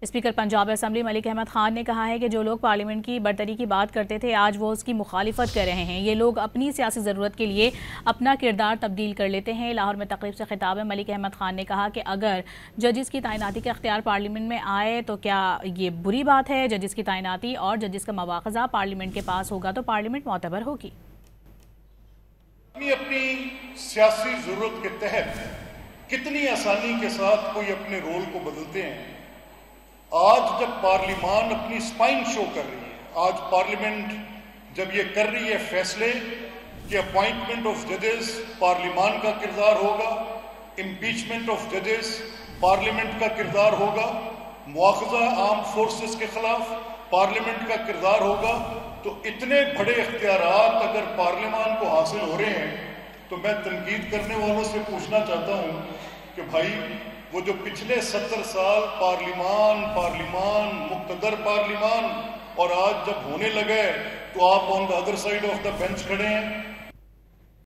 Speaker Punjab assembly Malik Ahmad Khan نے کہا ہے کہ جو لوگ پارلیمنٹ کی برتری کی بات کرتے تھے آج وہ اس کی مخالفت کر رہے ہیں۔ یہ لوگ اپنی سیاسی ضرورت کے لیے اپنا کردار تبدیل کر لیتے ہیں۔ لاہور میں تقریب سے خطاب میں ملک احمد خان نے کہا کہ اگر ججز کی تعیناتی کا اختیار پارلیمنٹ میں آئے تو کیا یہ بری بات ہے؟ ججز کی تعیناتی اور ججز کا مواخذہ پارلیمنٹ کے پاس ہوگا تو پارلیمنٹ معتبر ہوگی۔ اپنی سیاسی ضرورت کے تحت کتنی آسانی کے ساتھ کوئی اپنے رول کو بدلتے ہیں۔ آج جب پارلیمان اپنی سپائن شو کر رہی ہے، آج پارلیمنٹ جب یہ کر رہی ہے فیصلے کہ اپوائنٹمنٹ آف ججز پارلیمان کا کردار ہوگا، امپیچمنٹ آف ججز پارلیمنٹ کا کردار ہوگا، مواخذہ عام فورسز کے خلاف پارلیمنٹ کا کردار ہوگا، تو اتنے بڑے اختیارات اگر پارلیمان کو حاصل ہو رہے ہیں تو میں تنقید کرنے والوں سے پوچھنا چاہتا ہوں کہ بھائی وہ جو پچھلے 70 سال پارلیمان مقتدر پارلیمان اور آج جب ہونے لگے تو آپ on the other side of the bench کھڑے ہیں۔